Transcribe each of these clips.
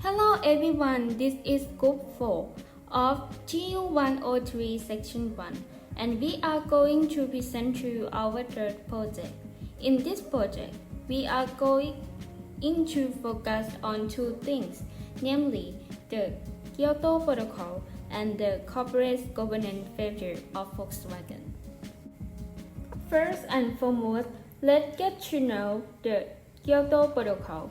Hello everyone, this is Group 4 of TU103 Section 1 and we are going to present to you our third project. In this project, we are going to focus on two things, namely the Kyoto Protocol and the corporate governance failure of Volkswagen. First and foremost, let's get to know the Kyoto Protocol.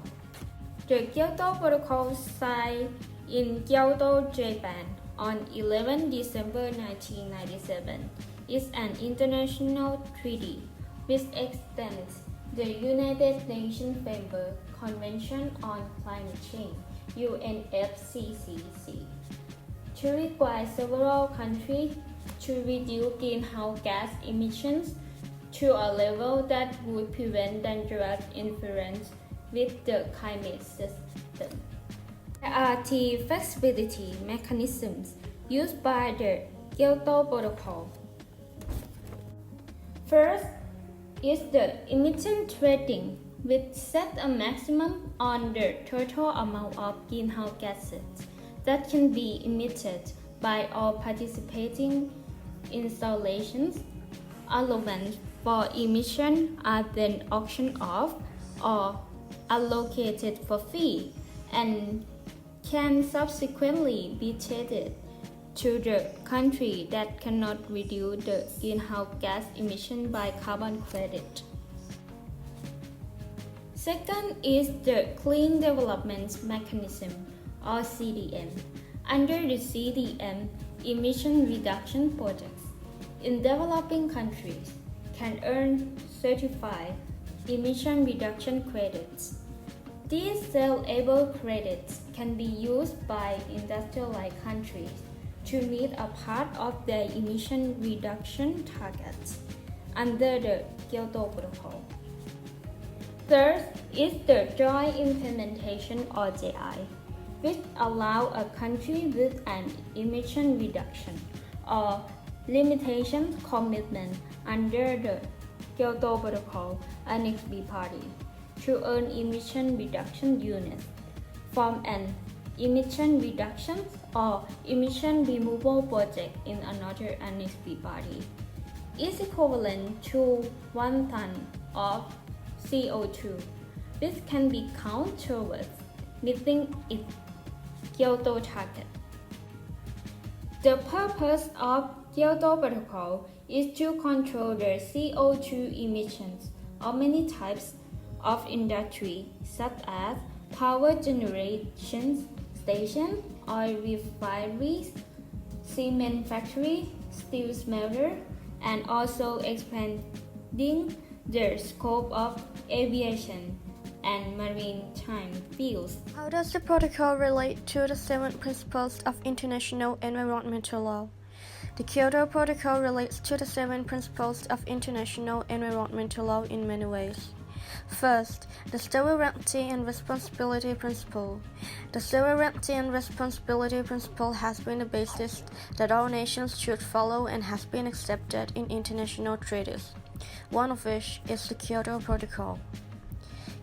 The Kyoto Protocol signed in Kyoto, Japan on 11 December 1997 is an international treaty which extends the United Nations Framework Convention on Climate Change (UNFCCC) to require several countries to reduce greenhouse gas emissions to a level that would prevent dangerous interference with the climate system. There are three flexibility mechanisms used by the Kyoto Protocol. First is the emission trading, which sets a maximum on the total amount of greenhouse gases that can be emitted by all participating installations. Allowance for emission are then auctioned off or allocated for free and can subsequently be traded to the country that cannot reduce the greenhouse gas emission by carbon credit. Second is the Clean Development Mechanism or CDM. Under the CDM, emission reduction projects in developing countries can earn certified emission reduction credits. These sellable credits can be used by industrialized countries to meet a part of their emission reduction targets under the Kyoto Protocol. Third is the Joint Implementation or JI, which allows a country with an emission reduction or limitation commitment under the Kyoto Protocol Annex B party to earn emission reduction units from an emission reduction or emission removal project in another Annex B party is equivalent to 1 ton of CO2, which can be counted towards meeting its Kyoto target. The purpose of Kyoto Protocol is to control the CO2 emissions of many types of industry such as power generation stations, oil refineries, cement factories, steel smelter, and also expanding the scope of aviation and maritime fields. How does the protocol relate to the 7 principles of international environmental law? The Kyoto Protocol relates to the 7 principles of international environmental law in many ways. First, the sovereignty and responsibility principle. The sovereignty and responsibility principle has been the basis that all nations should follow and has been accepted in international treaties, one of which is the Kyoto Protocol.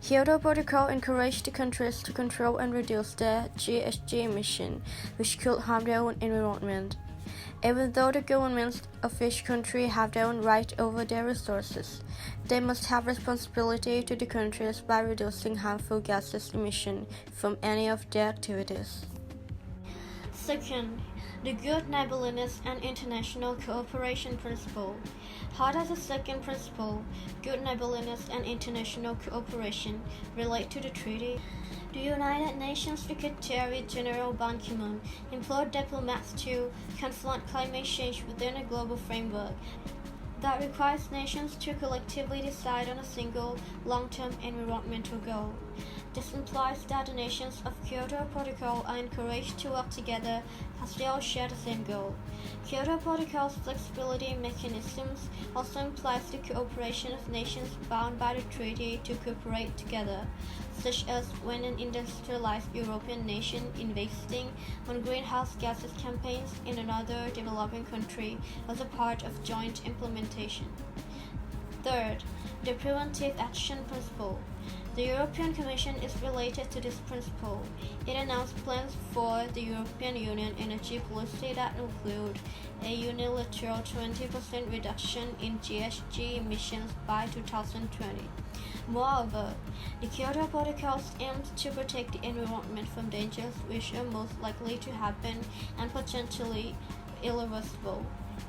Kyoto Protocol encouraged the countries to control and reduce their GHG emission, which could harm their own environment. Even though the governments of each country have their own right over their resources, they must have responsibility to the countries by reducing harmful gases emission from any of their activities. Second, the good neighborliness and international cooperation principle. How does the second principle, good neighborliness and international cooperation, relate to the treaty? The United Nations Secretary General Ban Ki-moon implored diplomats to confront climate change within a global framework that requires nations to collectively decide on a single, long-term environmental goal. This implies that the nations of Kyoto Protocol are encouraged to work together as they all share the same goal. Kyoto Protocol's flexibility mechanisms also implies the cooperation of nations bound by the treaty to cooperate together, such as when an industrialized European nation investing on greenhouse gases campaigns in another developing country as a part of joint implementation. Third, the preventive action principle. The European Commission is related to this principle. It announced plans for the European Union energy policy that include a unilateral 20% reduction in GHG emissions by 2020. Moreover, the Kyoto Protocol aims to protect the environment from dangers which are most likely to happen and potentially irreversible.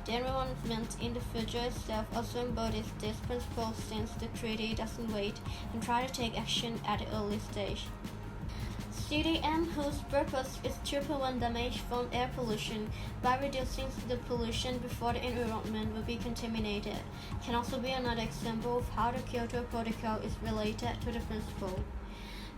The environment in the future itself also embodies this principle since the treaty doesn't wait and try to take action at the early stage. CDM, whose purpose is to prevent damage from air pollution by reducing the pollution before the environment will be contaminated, can also be another example of how the Kyoto Protocol is related to the principle.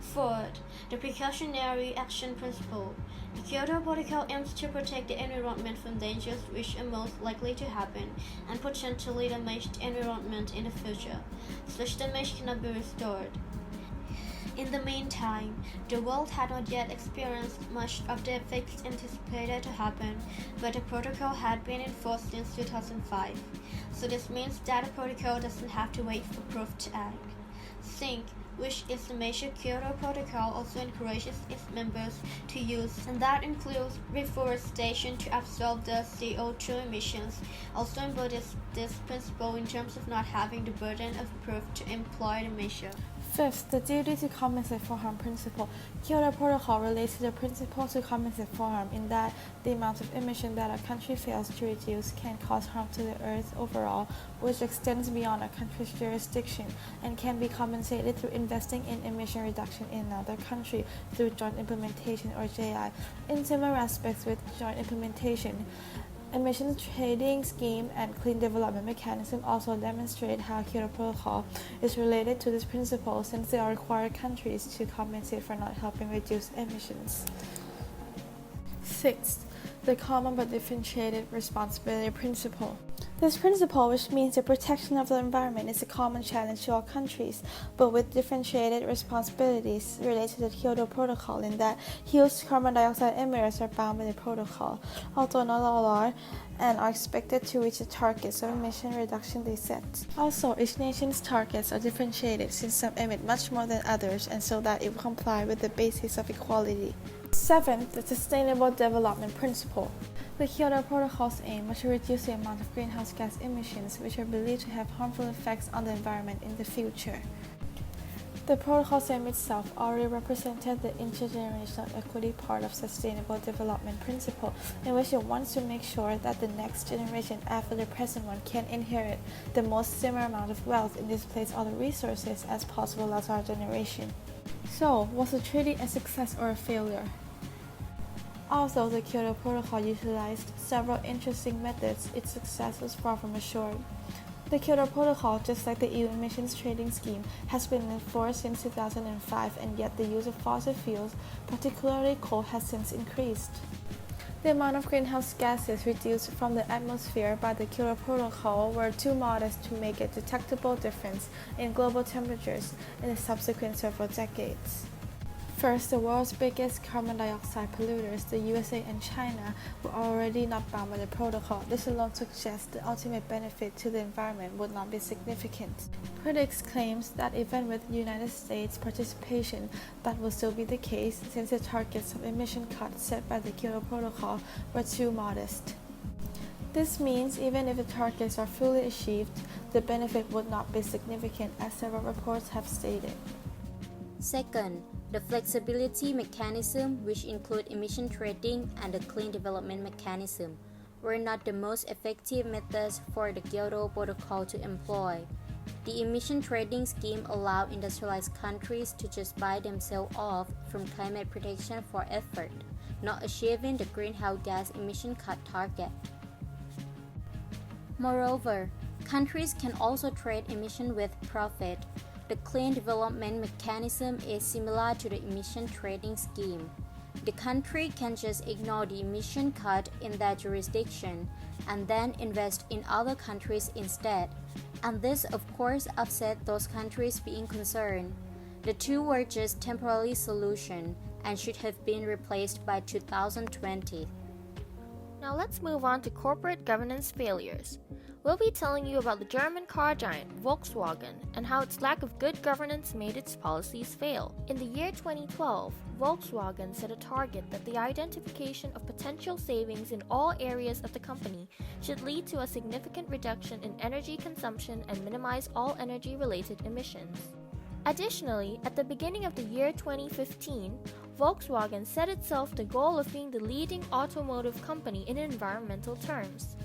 Fourth, the precautionary action principle. The Kyoto Protocol aims to protect the environment from dangers which are most likely to happen and potentially damage the environment in the future. Such damage cannot be restored. In the meantime, the world had not yet experienced much of the effects anticipated to happen, but the protocol had been enforced since 2005. So this means that the protocol doesn't have to wait for proof to act. Think, which is the major Kyoto Protocol, also encourages its members to use, and that includes reforestation to absorb the CO2 emissions, also embodies this principle in terms of not having the burden of proof to employ the measure. Fifth, the duty to compensate for harm principle. Kyoto Protocol relates to the principle to compensate for harm in that the amount of emission that a country fails to reduce can cause harm to the earth overall, which extends beyond a country's jurisdiction and can be compensated through investing in emission reduction in another country through joint implementation or JI. In similar aspects with joint implementation, emissions trading scheme and clean development mechanism also demonstrate how Kyoto Protocol is related to this principle since they require countries to compensate for not helping reduce emissions. Sixth, the common but differentiated responsibility principle. This principle, which means the protection of the environment, is a common challenge to all countries, but with differentiated responsibilities related to the Kyoto Protocol in that huge carbon dioxide emitters are bound by the protocol, although not all are, and are expected to reach the targets of emission reduction they set. Also, each nation's targets are differentiated since some emit much more than others, and so that it will comply with the basis of equality. Seventh, the Sustainable Development Principle. The Kyoto Protocol's aim was to reduce the amount of greenhouse gas emissions which are believed to have harmful effects on the environment in the future. The protocol's aim itself already represented the intergenerational equity part of Sustainable Development Principle, in which it wants to make sure that the next generation after the present one can inherit the most similar amount of wealth and displace all the resources as possible as our generation. So, was the treaty a success or a failure? Although the Kyoto Protocol utilized several interesting methods, its success was far from assured. The Kyoto Protocol, just like the EU emissions trading scheme, has been in force since 2005, and yet the use of fossil fuels, particularly coal, has since increased. The amount of greenhouse gases reduced from the atmosphere by the Kyoto Protocol were too modest to make a detectable difference in global temperatures in the subsequent several decades. First, the world's biggest carbon dioxide polluters, the USA and China, were already not bound by the protocol. This alone suggests the ultimate benefit to the environment would not be significant. Critics claim that even with United States participation, that will still be the case since the targets of emission cuts set by the Kyoto Protocol were too modest. This means even if the targets are fully achieved, the benefit would not be significant, as several reports have stated. Second, the flexibility mechanism, which include emission trading and the clean development mechanism, were not the most effective methods for the Kyoto Protocol to employ. The emission trading scheme allowed industrialized countries to just buy themselves off from climate protection for effort, not achieving the greenhouse gas emission cut target. Moreover, countries can also trade emission with profit. The clean development mechanism is similar to the emission trading scheme. The country can just ignore the emission cut in their jurisdiction and then invest in other countries instead, and this of course upset those countries being concerned. The two were just temporary solution and should have been replaced by 2020. Now let's move on to corporate governance failures. We'll be telling you about the German car giant Volkswagen and how its lack of good governance made its policies fail. In the year 2012, Volkswagen set a target that the identification of potential savings in all areas of the company should lead to a significant reduction in energy consumption and minimize all energy-related emissions. Additionally, at the beginning of the year 2015, Volkswagen set itself the goal of being the leading automotive company in environmental terms.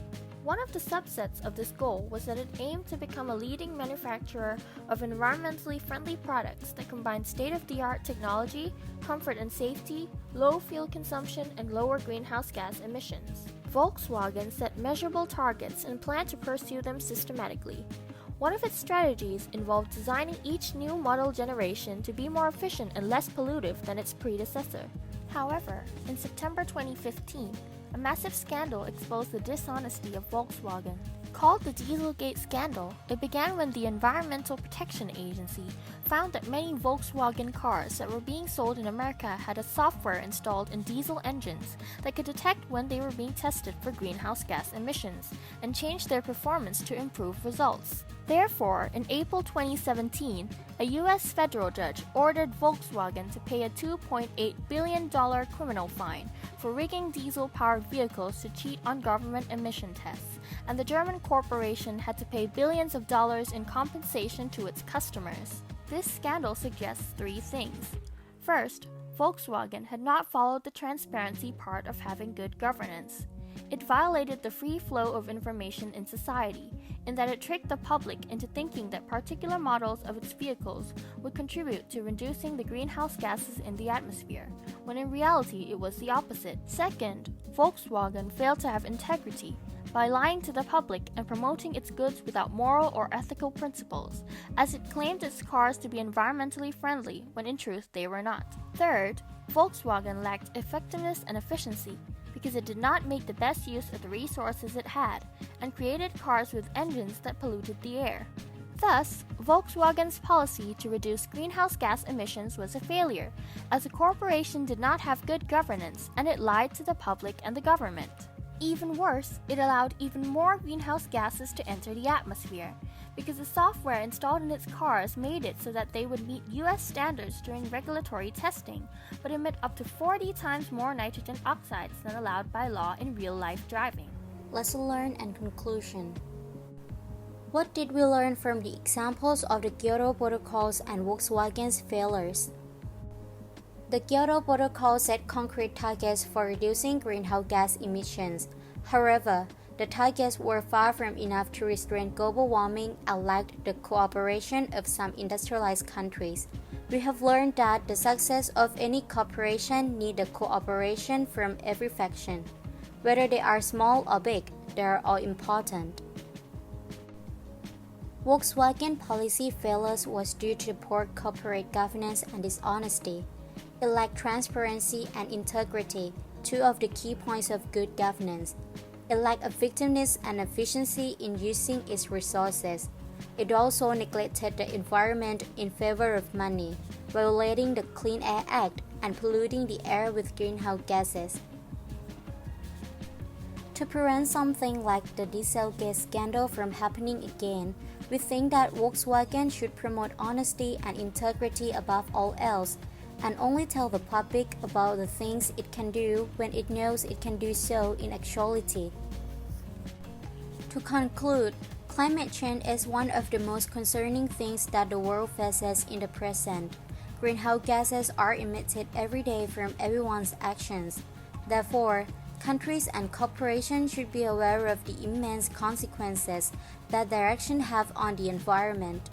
One of the subsets of this goal was that it aimed to become a leading manufacturer of environmentally friendly products that combine state-of-the-art technology, comfort and safety, low fuel consumption, and lower greenhouse gas emissions. Volkswagen set measurable targets and planned to pursue them systematically. One of its strategies involved designing each new model generation to be more efficient and less pollutive than its predecessor. However, in September 2015, a massive scandal exposed the dishonesty of Volkswagen. Called the Dieselgate scandal, it began when the Environmental Protection Agency found that many Volkswagen cars that were being sold in America had a software installed in diesel engines that could detect when they were being tested for greenhouse gas emissions and change their performance to improve results. Therefore, in April 2017, a U.S. federal judge ordered Volkswagen to pay a $2.8 billion criminal fine for rigging diesel-powered vehicles to cheat on government emission tests, and the German corporation had to pay billions of dollars in compensation to its customers. This scandal suggests three things. First, Volkswagen had not followed the transparency part of having good governance. It violated the free flow of information in society, in that it tricked the public into thinking that particular models of its vehicles would contribute to reducing the greenhouse gases in the atmosphere, when in reality it was the opposite. Second, Volkswagen failed to have integrity by lying to the public and promoting its goods without moral or ethical principles, as it claimed its cars to be environmentally friendly when in truth they were not. Third, Volkswagen lacked effectiveness and efficiency because it did not make the best use of the resources it had and created cars with engines that polluted the air. Thus, Volkswagen's policy to reduce greenhouse gas emissions was a failure, as the corporation did not have good governance and it lied to the public and the government. Even worse, it allowed even more greenhouse gases to enter the atmosphere, because the software installed in its cars made it so that they would meet US standards during regulatory testing, but emit up to 40 times more nitrogen oxides than allowed by law in real-life driving. Lesson learned and conclusion. What did we learn from the examples of the Kyoto Protocols and Volkswagen's failures? The Kyoto Protocol set concrete targets for reducing greenhouse gas emissions. However, the targets were far from enough to restrain global warming and lacked the cooperation of some industrialized countries. We have learned that the success of any cooperation needs the cooperation from every faction. Whether they are small or big, they are all important. Volkswagen policy failures was due to poor corporate governance and dishonesty. It lacked transparency and integrity, two of the key points of good governance. It lacked effectiveness and efficiency in using its resources. It also neglected the environment in favor of money, violating the Clean Air Act and polluting the air with greenhouse gases. To prevent something like the Dieselgate scandal from happening again, we think that Volkswagen should promote honesty and integrity above all else, and only tell the public about the things it can do when it knows it can do so in actuality. To conclude, climate change is one of the most concerning things that the world faces in the present. Greenhouse gases are emitted every day from everyone's actions. Therefore, countries and corporations should be aware of the immense consequences that their actions have on the environment.